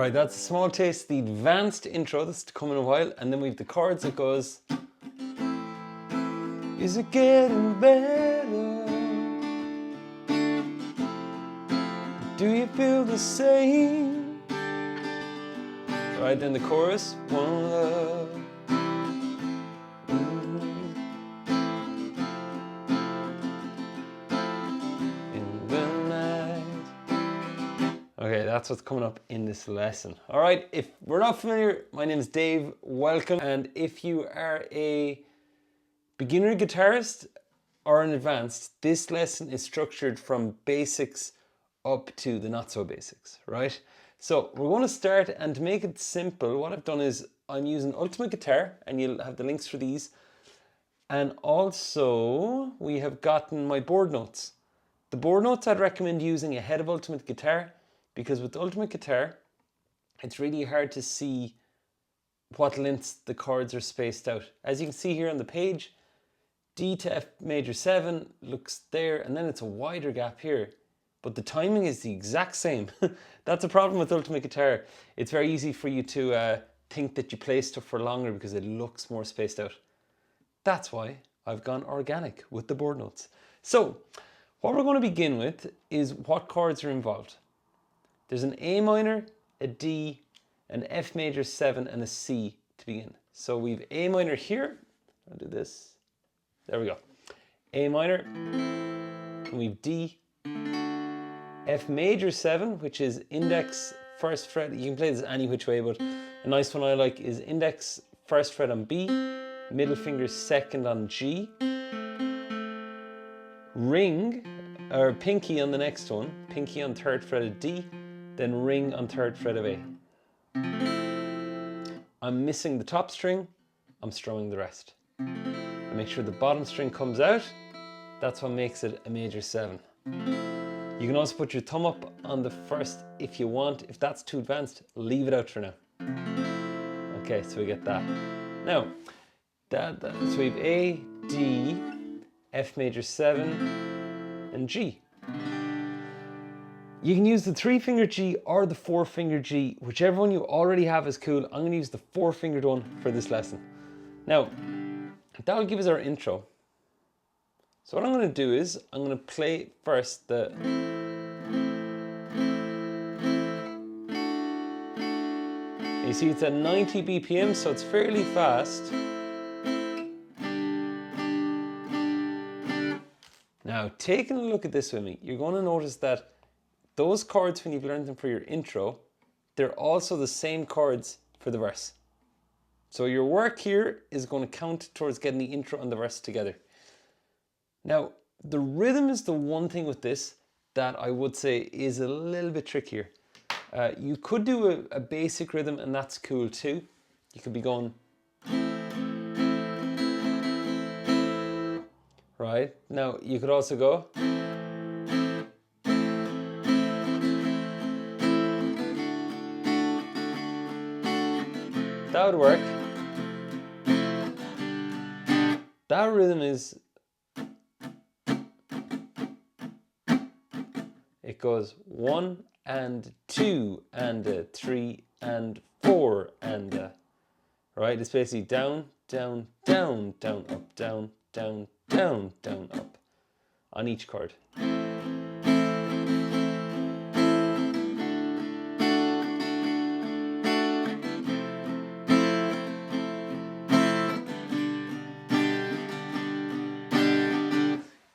Alright, that's a small taste of the advanced intro that's to come in a while, and then we have the chords that goes, is it getting better? Do you feel the same? Right, then the chorus, one love. In the night. Okay, that's what's coming up in this lesson. All right, if we're not familiar, my name is Dave, welcome. And if you are a beginner guitarist or an advanced, this lesson is structured from basics up to the not so basics, right? So we're going to start, and to make it simple, what I've done is I'm using Ultimate Guitar, and you'll have the links for these. And also we have gotten my board notes. The board notes I'd recommend using ahead of Ultimate Guitar, because with Ultimate Guitar, it's really hard to see what lengths the chords are spaced out. As you can see here on the page, D to F major 7 looks there, and then it's a wider gap here. But the timing is the exact same. That's a problem with Ultimate Guitar. It's very easy for you to think that you play stuff for longer because it looks more spaced out. That's why I've gone organic with the board notes. So what we're going to begin with is what chords are involved. There's an A minor, a D, an F major 7, and a C to begin. So we've A minor here. I'll do this. There we go. A minor, and we've D, F major 7, which is index, first fret. You can play this any which way, but a nice one I like is index, first fret on B, middle finger second on G, ring, or pinky on the next one, pinky on third fret of D, then ring on third fret of A. I'm missing the top string, I'm strumming the rest. I make sure the bottom string comes out, that's what makes it a major 7. You can also put your thumb up on the first if you want. If that's too advanced, leave it out for now. Okay, so we get that. Now, so we have A, D, F major 7, and G. You can use the 3-finger G or the 4-finger G, whichever one you already have is cool. I'm going to use the 4-fingered one for this lesson. Now, that'll give us our intro. So what I'm going to do is, I'm going to play first the... You see it's at 90 BPM, so it's fairly fast. Now, taking a look at this with me, you're going to notice that those chords, when you've learned them for your intro, they're also the same chords for the verse. So your work here is going to count towards getting the intro and the verse together. Now, the rhythm is the one thing with this that I would say is a little bit trickier. You could do a basic rhythm, and that's cool too. You could be going... Right, now you could also go... That would work. That rhythm is... It goes 1 and 2 and 3 and 4 and right. It's basically down, down, down, down, up, down, down, down, down, up on each chord.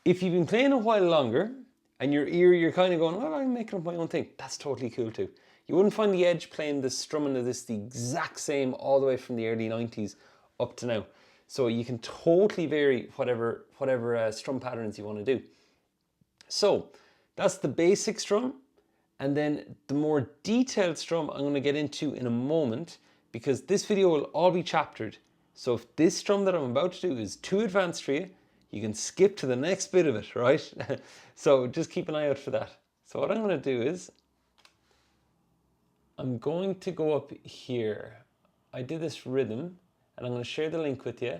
If you've been playing a while longer, and your ear, you're kind of going, well, I'm making up my own thing. That's totally cool too. You wouldn't find the Edge playing the strumming of this the exact same all the way from the early 90s up to now. So you can totally vary whatever strum patterns you want to do. So that's the basic strum. And then the more detailed strum I'm going to get into in a moment, because this video will all be chaptered. So if this strum that I'm about to do is too advanced for you, you can skip to the next bit of it, right? So just keep an eye out for that. So what I'm going to do is, I'm going to go up here. I did this rhythm, and I'm going to share the link with you.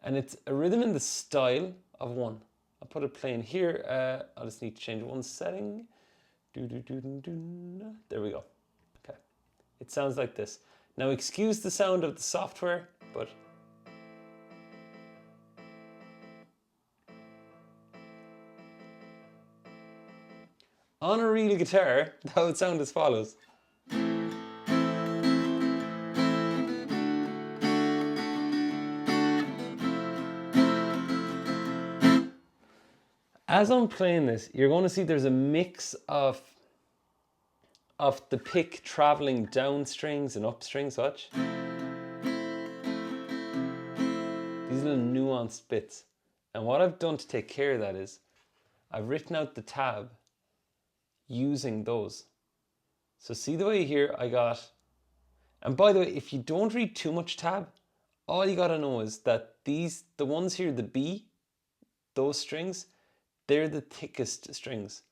And it's a rhythm in the style of 1. I'll put it playing here. I'll just need to change one setting. There we go. Okay. it sounds like this. Now excuse the sound of the software, but on a real guitar, that would sound as follows. As I'm playing this, you're going to see there's a mix of the pick traveling down strings and up strings, watch. These little nuanced bits. And what I've done to take care of that is, I've written out the tab using those. So see the way here I got, and by the way, if you don't read too much tab, all you gotta know is that the ones here, the B, those strings, they're the thickest strings.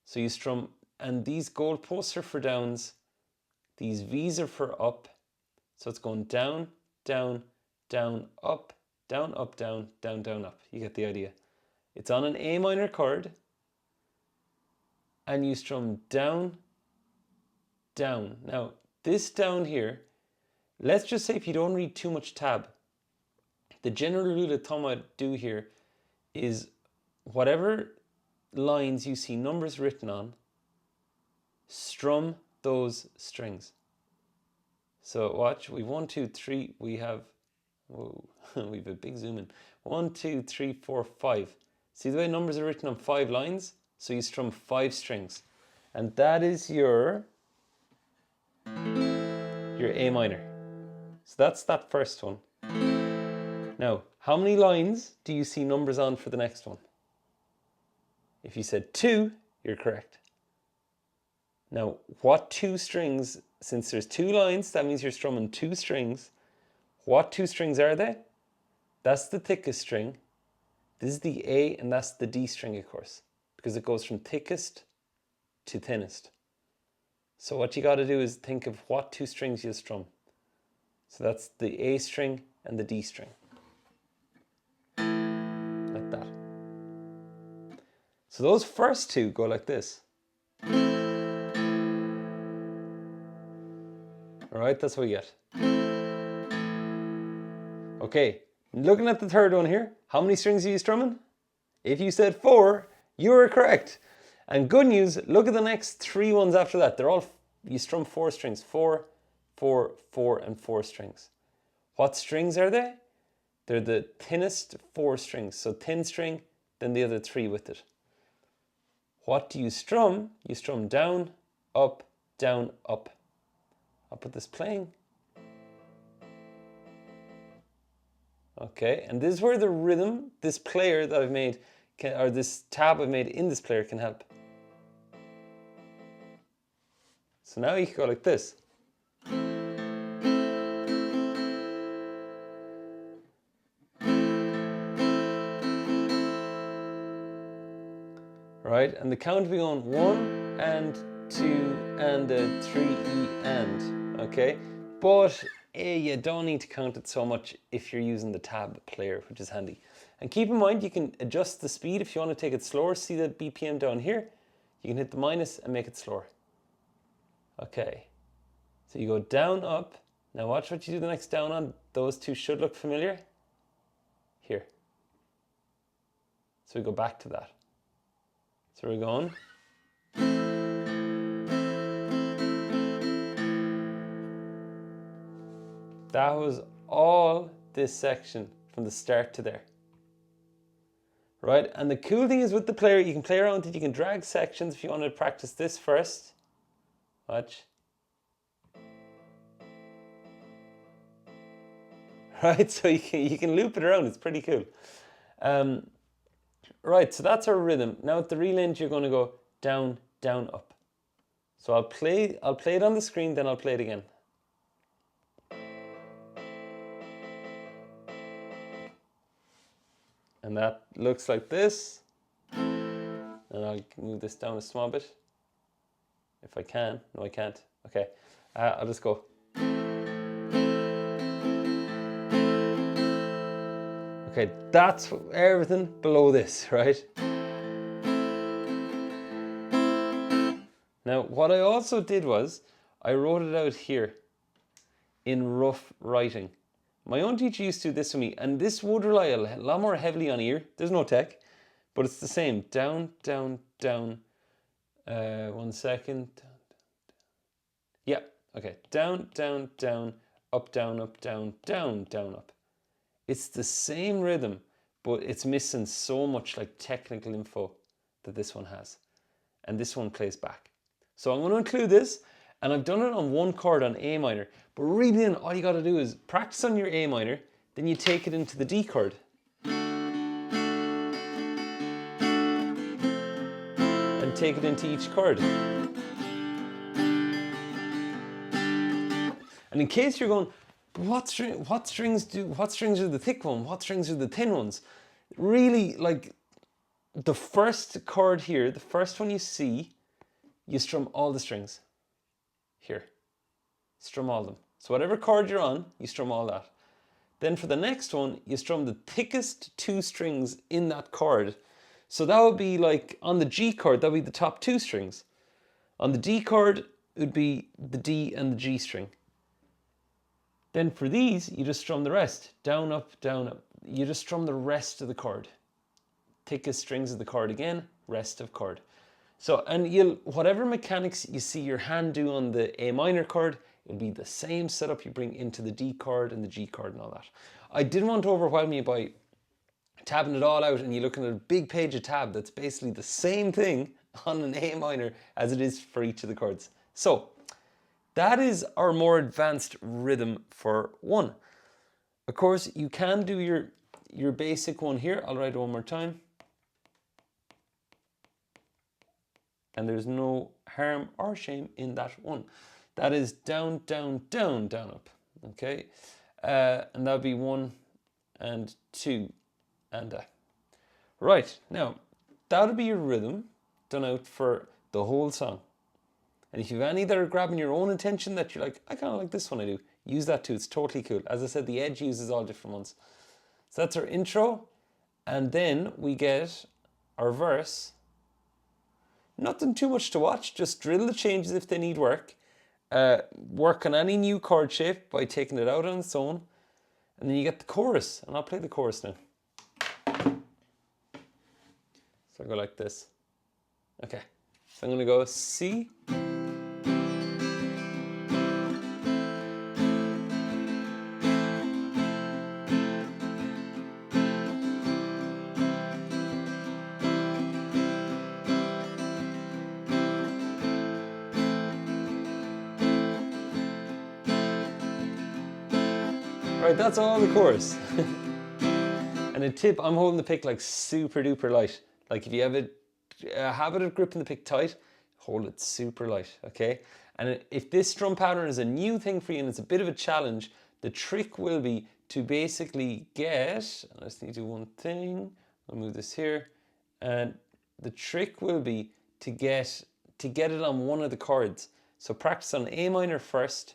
So you strum, and these goalposts are for downs, these V's are for up. So it's going down, down, down, up, down, up, down, down, down, up. You get the idea. It's on an A minor chord, and you strum down, down. Now, this down here, let's just say if you don't read too much tab, the general rule of thumb I'd do here is whatever lines you see numbers written on, strum those strings. So watch, we've 1, 2, 3, we have, whoa, we have a big zoom in. 1, 2, 3, 4, 5. See the way numbers are written on 5 lines? So you strum 5 strings. And that is your A minor. So that's that first one. Now, how many lines do you see numbers on for the next one? If you said 2, you're correct. Now, what 2 strings, since there's 2 lines, that means you're strumming 2 strings. What 2 strings are they? That's the thickest string. This is the A, and that's the D string, of course, because it goes from thickest to thinnest. So what you got to do is think of what 2 strings you strum. So that's the A string and the D string. Like that. So those first 2 go like this. Alright, that's what we get. Okay, looking at the third one here, how many strings are you strumming? If you said 4, you were correct. And good news, look at the next 3 ones after that. They're all, you strum 4 strings. 4, 4, 4, and 4 strings. What strings are they? They're the thinnest 4 strings. So thin string, then the other 3 with it. What do you strum? You strum down, up, up. I'll put this playing. Okay, and this is where the rhythm, this player that I've made, or this tab I've made in this player can help. So now you can go like this. Right, and the count will be going 1 and 2 and a 3 E and, okay? But you don't need to count it so much if you're using the tab player, which is handy. And keep in mind, you can adjust the speed if you want to take it slower. See the BPM down here? You can hit the minus and make it slower. Okay, so you go down, up. Now watch what you do the next down on. Those 2 should look familiar. Here. So we go back to that. So we're going. That was all this section from the start to there. Right, and the cool thing is with the player, you can play around with it, you can drag sections if you want to practice this first. Watch. Right, so you can loop it around, it's pretty cool. Right, so that's our rhythm. Now at the real end, you're going to go down, down, up. So I'll play it on the screen, then I'll play it again. And that looks like this. And I'll move this down a small bit. If I can. No, I can't. Okay, I'll just go. Okay, that's everything below this, right? Now, what I also did was, I wrote it out here in rough writing. My own teacher used to do this with me, and this would rely a lot more heavily on ear. There's no tech, but it's the same. Down, down, down. 1 second. Yeah, okay. Down, down, down, up, down, up, down, down, down, up. It's the same rhythm, but it's missing so much like technical info that this one has. And this one plays back. So I'm going to include this, and I've done it on one chord on A minor. But really then all you got to do is practice on your A minor, then you take it into the D chord. And take it into each chord. And in case you're going, what strings are the thick ones? What strings are the thin ones? Really, like the first chord here, the first one you see, you strum all the strings. Here. Strum all of them. So whatever chord you're on, you strum all that. Then for the next one, you strum the thickest 2 strings in that chord. So that would be like on the G chord, that would be the top 2 strings. On the D chord, it would be the D and the G string. Then for these, you just strum the rest. Down, up, down, up. You just strum the rest of the chord. Thickest strings of the chord again, rest of chord. So, and whatever mechanics you see your hand do on the A minor chord, it'll be the same setup you bring into the D chord and the G chord and all that. I didn't want to overwhelm you by tabbing it all out and you're looking at a big page of tab that's basically the same thing on an A minor as it is for each of the chords. So, that is our more advanced rhythm for 1. Of course, you can do your basic one here. I'll write it one more time. And there's no harm or shame in that one. That is down, down, down, down, up. Okay? And that'll be 1 and 2 and Right, now, that'll be your rhythm done out for the whole song. And if you have any that are grabbing your own attention that you're like, I kind of like this one I do, use that too. It's totally cool. As I said, the Edge uses all different ones. So that's our intro. And then we get our verse. Nothing too much to watch. Just drill the changes if they need work. Work on any new chord shape by taking it out on its own. And then you get the chorus. And I'll play the chorus now. So I'll go like this. Okay. So I'm going to go C. Right, that's all the chorus. And a tip, I'm holding the pick like super duper light. Like if you have a habit of gripping the pick tight, hold it super light, okay? And if this strum pattern is a new thing for you and it's a bit of a challenge, the trick will be to basically get, I just need to do one thing, I'll move this here, and the trick will be to get it on one of the chords. So practice on A minor first,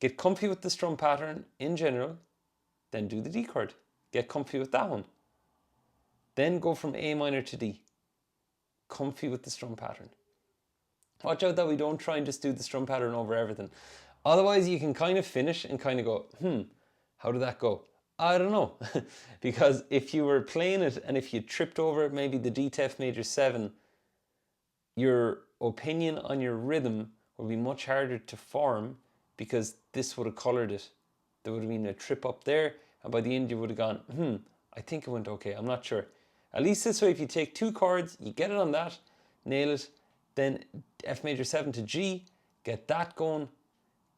get comfy with the strum pattern in general, then do the D chord. Get comfy with that one. Then go from A minor to D. Comfy with the strum pattern. Watch out that we don't try and just do the strum pattern over everything. Otherwise you can kind of finish and kind of go, how did that go? I don't know. Because if you were playing it and if you tripped over maybe the D F major 7, your opinion on your rhythm would be much harder to form because this would have colored it. There would have been a trip up there, and by the end you would have gone, I think it went okay, I'm not sure. At least this way, if you take 2 chords, you get it on that, nail it, then F major 7 to G, get that going.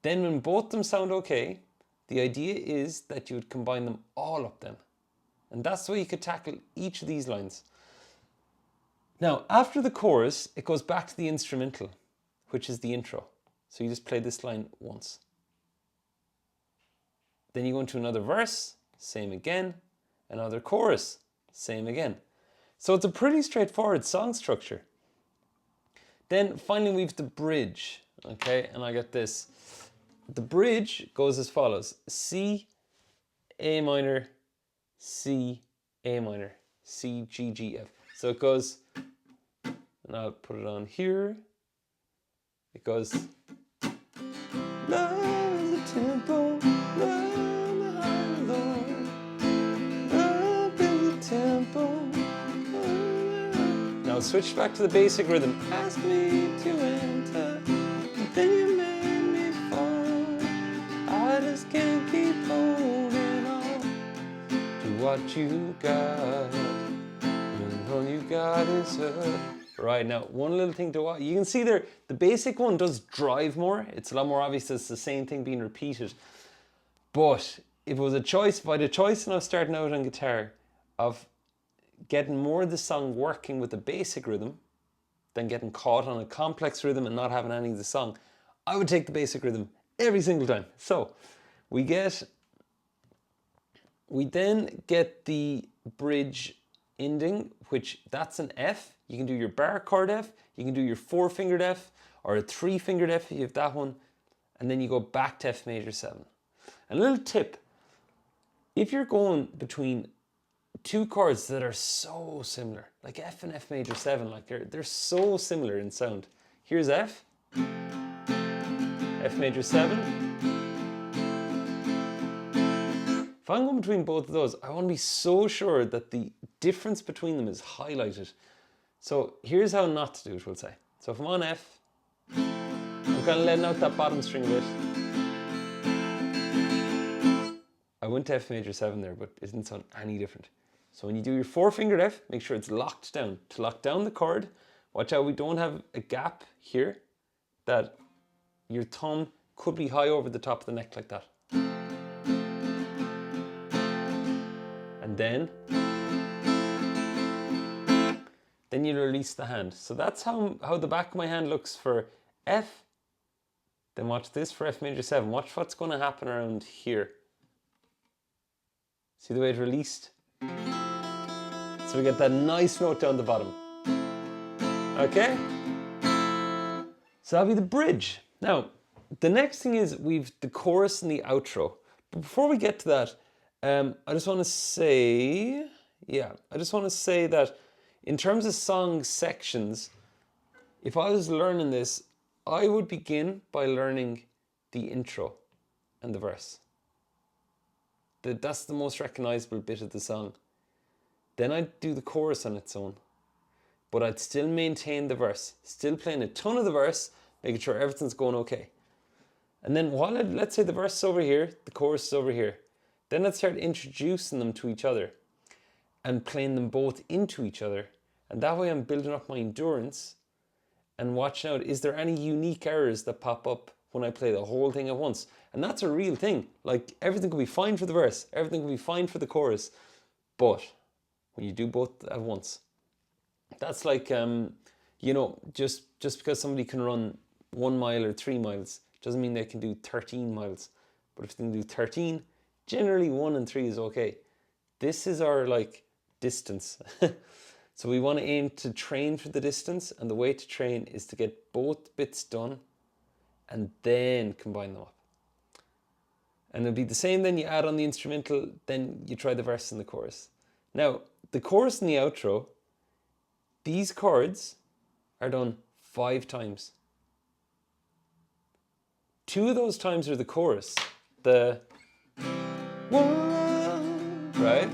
Then when both of them sound okay, the idea is that you would combine them all up then. And that's the way you could tackle each of these lines. Now, after the chorus, it goes back to the instrumental, which is the intro. So you just play this line once. Then you go into another verse, same again, another chorus, same again. So it's a pretty straightforward song structure. Then finally we have the bridge, okay, and I get this. The bridge goes as follows: C, A minor, C, A minor, C, G, G, F. So it goes, and I'll put it on here. It goes Love is a tempo, love behind the door. Love is a tempo. Now switch back to the basic rhythm. Ask me to enter, but then you made me fall. I just can't keep holding on to what you got. And all you got is hurt. Right, now one little thing to watch. You can see there, the basic one does drive more. It's a lot more obvious that it's the same thing being repeated. But if it was a choice, if I had a choice and I was starting out on guitar of getting more of the song working with the basic rhythm than getting caught on a complex rhythm and not having any of the song, I would take the basic rhythm every single time. So we then get the bridge ending, which that's an F. You can do your bar chord F, you can do your 4-fingered F, or a 3-fingered F if you have that one, and then you go back to F major 7. And a little tip, if you're going between two chords that are so similar, like F and F major 7, like they're so similar in sound. Here's F, F major 7. If I'm going between both of those, I want to be so sure that the difference between them is highlighted. So here's how not to do it, we'll say. So if I'm on F, I'm kind of letting out that bottom string a bit. I went to F major 7 there, but it didn't sound any different. So when you do your 4-fingered F, make sure it's locked down. To lock down the chord, watch out we don't have a gap here, that your thumb could be high over the top of the neck like that. And then you release the hand. So that's how the back of my hand looks for F. Then watch this for F major 7. Watch what's going to happen around here. See the way it released? So we get that nice note down the bottom. Okay? So that'll be the bridge. Now, the next thing is we've the chorus and the outro. But before we get to that, I just want to say that in terms of song sections, if I was learning this, I would begin by learning the intro and the verse. That's the most recognizable bit of the song. Then I'd do the chorus on its own, but I'd still maintain the verse, still playing a ton of the verse, making sure everything's going okay. And then while let's say the verse is over here, the chorus is over here, then I'd start introducing them to each other and playing them both into each other. And that way I'm building up my endurance and watching out, is there any unique errors that pop up when I play the whole thing at once? And that's a real thing. Like everything could be fine for the verse, everything could be fine for the chorus, but when you do both at once, that's like, just because somebody can run 1 mile or 3 miles doesn't mean they can do 13 miles. But if they can do 13, generally 1 and 3 is okay. This is our distance. So we want to aim to train for the distance, and the way to train is to get both bits done and then combine them up. And it'll be the same, then you add on the instrumental, then you try the verse and the chorus. Now, the chorus and the outro, these chords are done 5 times. 2 of those times are the chorus. The one, right?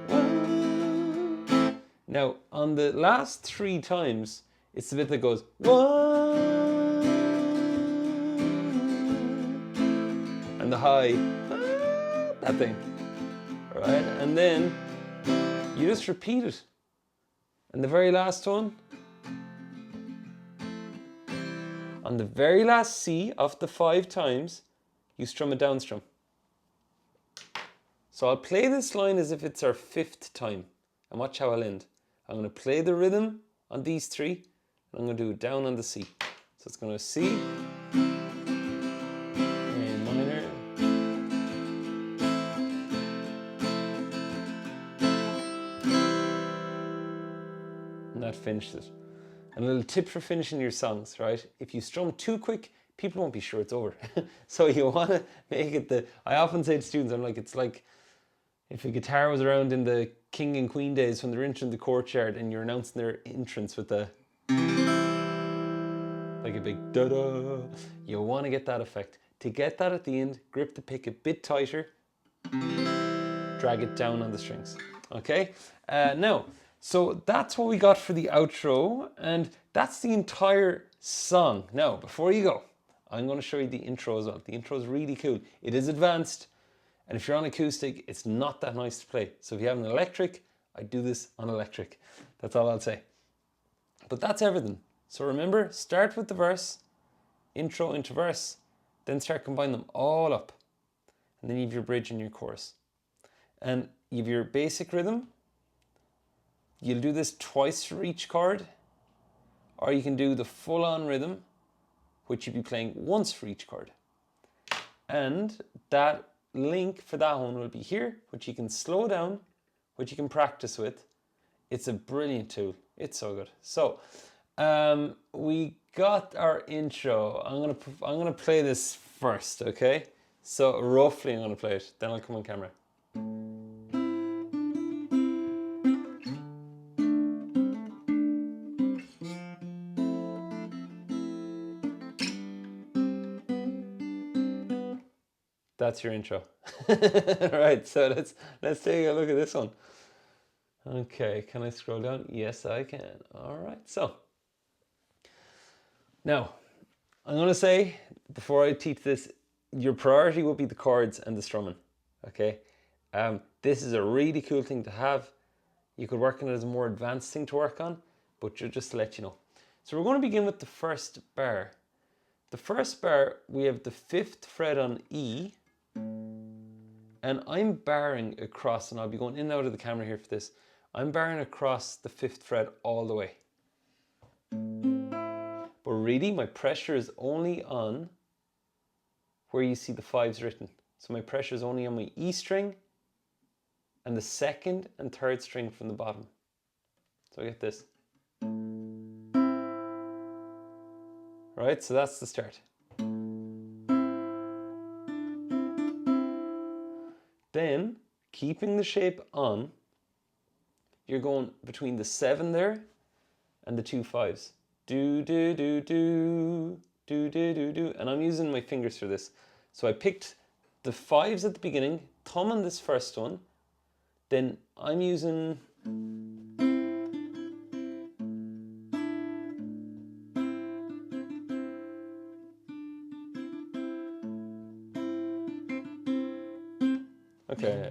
One. Now, on the last 3 times, it's the bit that goes one, and the high, that thing, right? And then you just repeat it. And the very last one, on the very last C of the 5 times, you strum a down strum. So I'll play this line as if it's our 5th time, and watch how I'll end. I'm going to play the rhythm on these 3, and I'm going to do it down on the C. So it's going to C, A minor, and that finishes it. And a little tip for finishing your songs, right? If you strum too quick, people won't be sure it's over. So you want to make it I often say to students, it's like if a guitar was around in the king and queen days when they're entering the courtyard and you're announcing their entrance with the like a big da-da. You want to get that effect. To get that at the end, grip the pick a bit tighter, drag it down on the strings. Okay, now, so that's what we got for the outro, and that's the entire song. Now, before you go, I'm going to show you the intro as well. The intro is really cool. It is advanced, and if you're on acoustic, it's not that nice to play. So if you have an electric, I do this on electric. That's all I'll say. But that's everything. So remember, start with the verse, intro into verse, then start combining them all up. And then you have your bridge and your chorus. And you have your basic rhythm. You'll do this twice for each chord, or you can do the full-on rhythm, which you'll be playing once for each chord. And that link for that one will be here, which you can slow down, which you can practice with. It's a brilliant tool. It's so good. So we got our intro. I'm gonna play this first, okay? So roughly I'm gonna play it, then I'll come on camera. That's your intro. Right, so let's take a look at this one. Okay, can I scroll down? Yes, I can. All right, so now I'm going to say, before I teach this, your priority will be the chords and the strumming. Okay, this is a really cool thing to have. You could work on it as a more advanced thing to work on, but just to let you know. So we're going to begin with the first bar. The first bar, we have the 5th fret on E, and I'm barring across, and I'll be going in and out of the camera here for this. I'm barring across the 5th fret all the way. But really, my pressure is only on where you see the 5s written. So my pressure is only on my E string and the 2nd and 3rd string from the bottom. So I get this. Right, so that's the start. Then, keeping the shape on, you're going between the 7 there and the 2 5s. Do, do, do, do, do, do, do, do. And I'm using my fingers for this. So I picked the 5s at the beginning, thumb on this first one, then I'm using... Okay,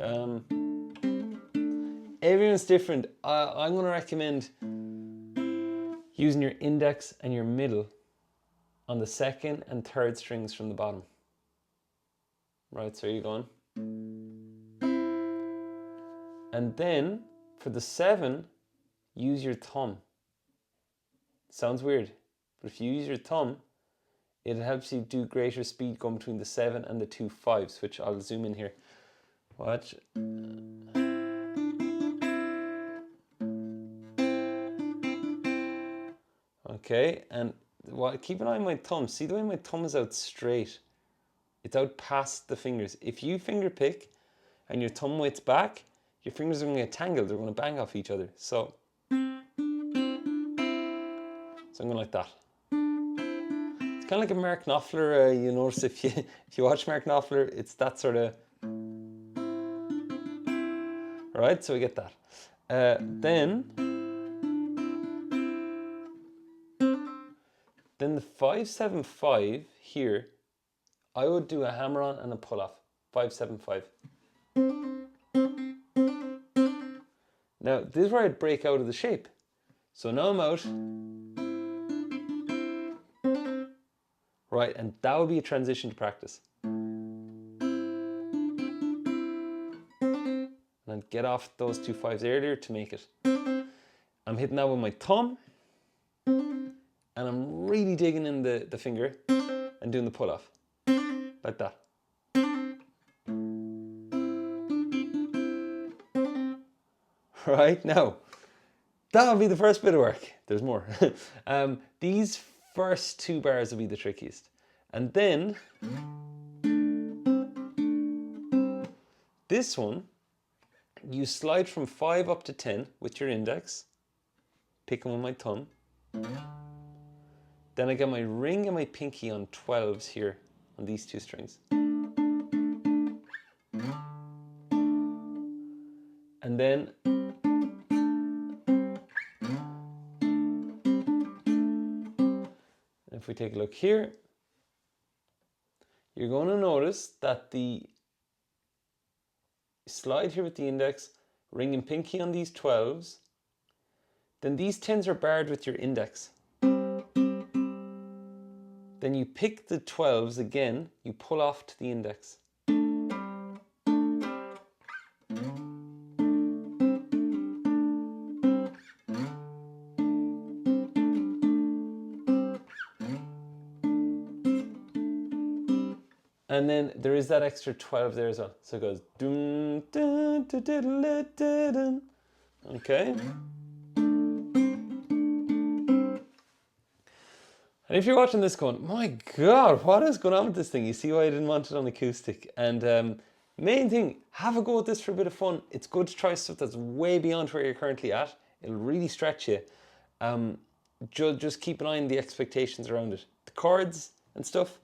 everyone's different. I'm going to recommend using your index and your middle on the 2nd and 3rd strings from the bottom. Right, so you're going. And then for the 7, use your thumb. Sounds weird, but if you use your thumb, it helps you do greater speed going between the 7 and the 2 5s, which I'll zoom in here. Watch. Okay, and keep an eye on my thumb. See the way my thumb is out straight? It's out past the fingers. If you finger pick and your thumb weight's back, your fingers are going to get tangled. They're going to bang off each other. So I'm going like that. It's kind of like a Mark Knopfler. You notice if you watch Mark Knopfler, it's that sort of... Right, so we get that. Then the 5-7-5 here, I would do a hammer on and a pull off. 5-7-5. Now this is where I'd break out of the shape. So now I'm out. Right, and that would be a transition to practice. And I'd get off those 2 5s earlier to make it. I'm hitting that with my thumb, and I'm really digging in the finger and doing the pull off. Like that. Right, now, that'll be the first bit of work. There's more. These first 2 bars will be the trickiest. And then, this one, you slide from 5 up to 10 with your index, pick them with my thumb. Then I get my ring and my pinky on 12s here on these two strings. And then if we take a look here, you're going to notice that the slide here with the index, ring and pinky on these 12s, then these 10s are barred with your index. Then you pick the 12s again, you pull off to the index. And then there is that extra 12 there as well. So it goes dum dun dun dun dun dun. Okay. And if you're watching this going, my God, what is going on with this thing? You see why I didn't want it on acoustic. And main thing, have a go at this for a bit of fun. It's good to try stuff that's way beyond where you're currently at. It'll really stretch you. Just keep an eye on the expectations around it. The chords and stuff,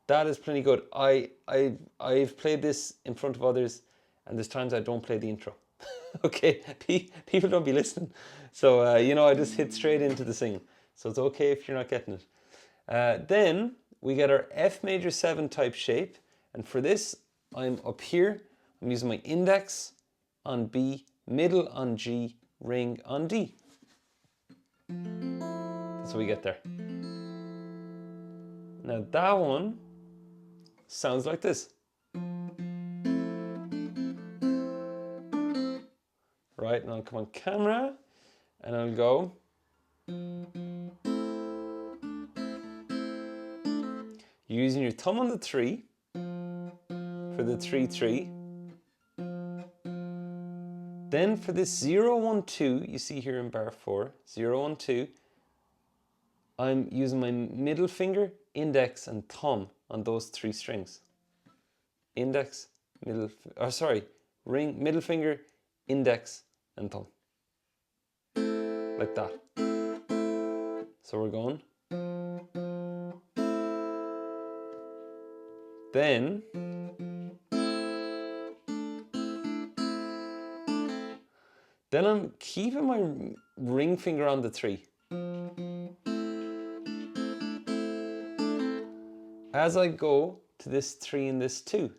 that is plenty good. I've played this in front of others, and there's times I don't play the intro. Okay, people don't be listening. So, you know, I just hit straight into the singing. So it's okay if you're not getting it. Then we get our F major 7 type shape. And for this, I'm up here. I'm using my index on B, middle on G, ring on D. That's what we get there. Now that one sounds like this. Right, and I'll come on camera and I'll go. You're using your thumb on the 3 for the 3-3. Then for this 0-1-2, you see here in bar 4, 0-1-2, I'm using my middle finger, index, and thumb on those 3 strings. Index, ring, middle finger, index, and thumb. Like that. So we're going. Then I'm keeping my ring finger on the 3. As I go to this 3 and this 2.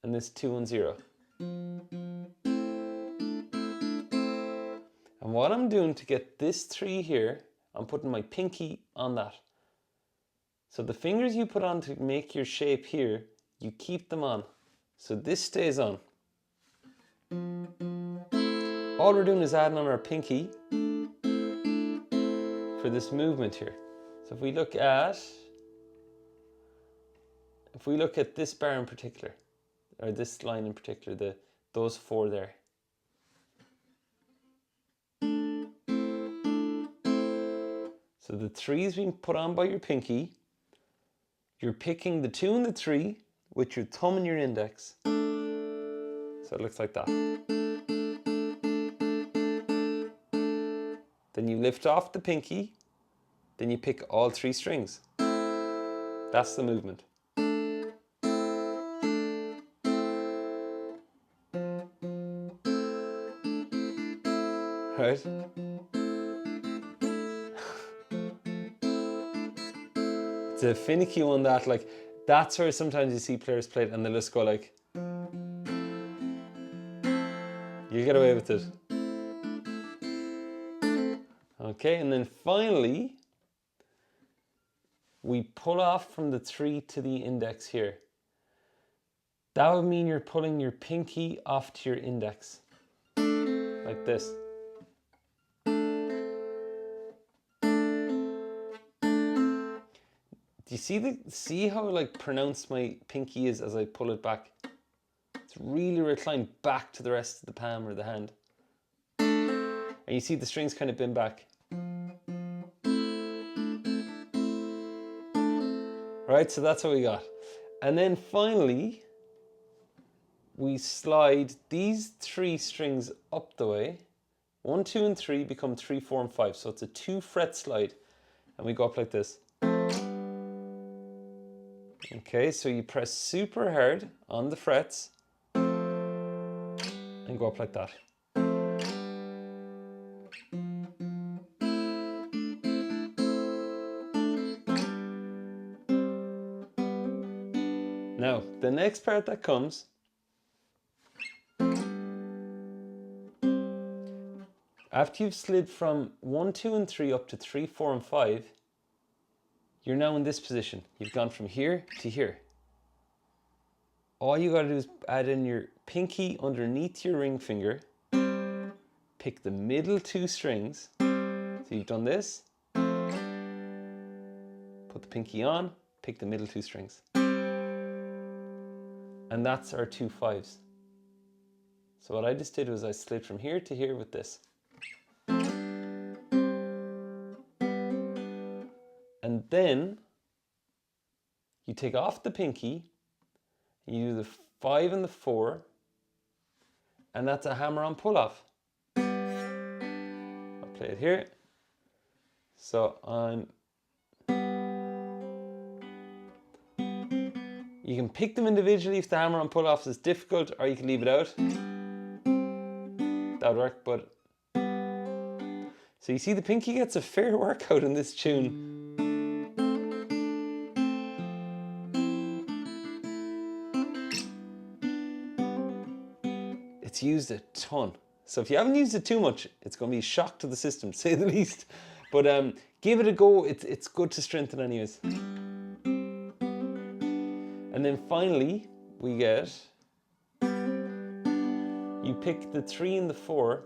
And this 2 and 0. And what I'm doing to get this 3 here, I'm putting my pinky on that. So the fingers you put on to make your shape here, you keep them on. So this stays on. All we're doing is adding on our pinky for this movement here. So if we look at this bar in particular, or this line in particular, those 4 there. So the 3 is being put on by your pinky. You're picking the 2 and the 3 with your thumb and your index. So it looks like that. Then you lift off the pinky. Then you pick all 3 strings. That's the movement. Right? It's a finicky one that, like, that's where sometimes you see players play it and they'll just go like, you get away with it. Okay, and then finally, we pull off from the 3 to the index here. That would mean you're pulling your pinky off to your index, like this. Do you see how like pronounced my pinky is as I pull it back? It's really reclined back to the rest of the palm or the hand. And you see the strings kind of bend back. Right, so that's what we got. And then finally, we slide these 3 strings up the way. 1, 2, and 3 become 3, 4, and 5. So it's a 2 fret slide. and we go up like this. Okay, so you press super hard on the frets and go up like that. Now, the next part that comes, after you've slid from 1, 2, and 3 up to 3, 4, and 5, you're now in this position. You've gone from here to here. All you gotta do is add in your pinky underneath your ring finger, pick the middle 2 strings. So you've done this, put the pinky on, pick the middle 2 strings. And that's our 2 5s. So what I just did was I slid from here to here with this. And then you take off the pinky, you do the 5 and the 4, and that's a hammer-on pull-off. I'll play it here. So you can pick them individually if the hammer-on pull-offs is difficult, or you can leave it out. That would work, but... So you see the pinky gets a fair workout in this tune. It's used a ton. So if you haven't used it too much, it's going to be a shock to the system, to say the least. But give it a go. It's good to strengthen anyways. And then finally, we get... You pick the 3 and the 4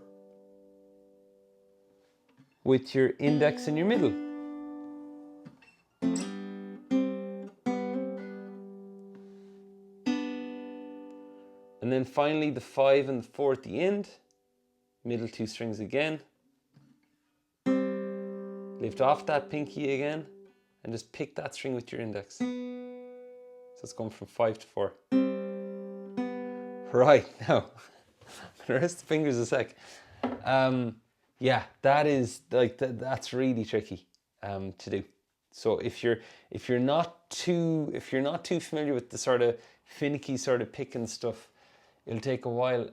with your index and your middle. And then finally the 5 and the 4 at the end, middle 2 strings again. Lift off that pinky again and just pick that string with your index. So it's going from 5 to 4. Right, now, I'm gonna rest the fingers a sec. Yeah, that is that's really tricky to do. So if you're not too familiar with the sort of finicky sort of picking stuff, it'll take a while.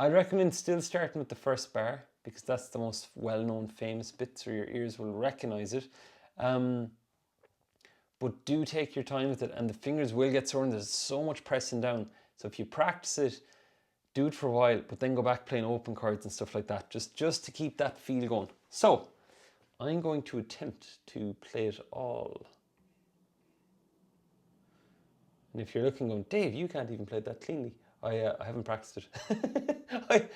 I'd recommend still starting with the first bar because that's the most well-known famous bit, so your ears will recognize it. But do take your time with it, and the fingers will get sore and there's so much pressing down. So if you practice it, do it for a while, but then go back playing open chords and stuff like that, just to keep that feel going. So I'm going to attempt to play it all. And if you're looking going, Dave, you can't even play that cleanly. I haven't practiced it. I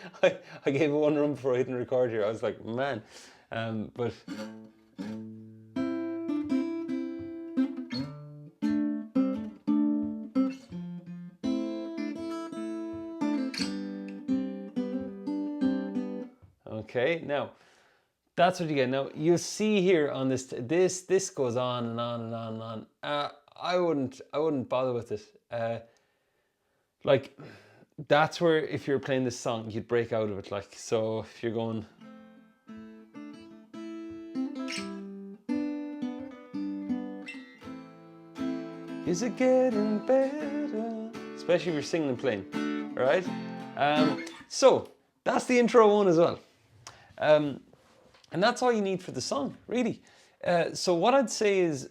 gave it one run before I hit and record here. I was like, man. But okay, now that's what you get. Now you'll see here on this goes on and on and on and on. I wouldn't bother with it. Like that's where if you're playing this song, you'd break out of it. Like so, if you're going. Is it getting better? Especially if you're singing and playing, all right? So that's the intro one as well. And that's all you need for the song, really. So what I'd say is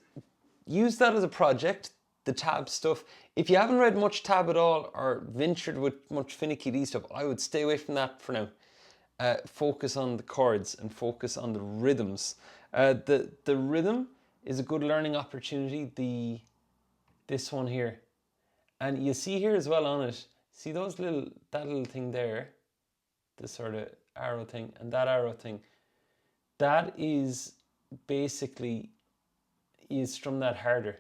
use that as a project, the tab stuff. If you haven't read much tab at all or ventured with much finicky D stuff, I would stay away from that for now. Focus on the chords and focus on the rhythms. The rhythm is a good learning opportunity. This one here. And you see here as well on it, see that little thing there, the sort of arrow thing and that arrow thing, that is basically, you strum that harder.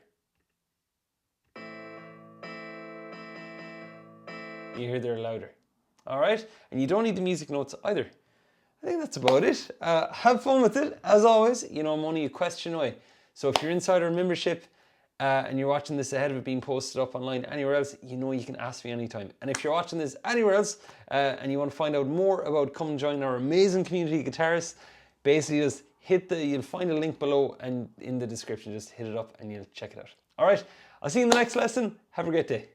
You hear they're louder. All right? And you don't need the music notes either. I think that's about it. Have fun with it. As always, you know, I'm only a question away. So if you're inside our membership, and you're watching this ahead of it being posted up online anywhere else, you know you can ask me anytime. And if you're watching this anywhere else and you want to find out more about come and join our amazing community of guitarists, basically just you'll find a link below and in the description, just hit it up and you'll check it out. All right, I'll see you in the next lesson. Have a great day.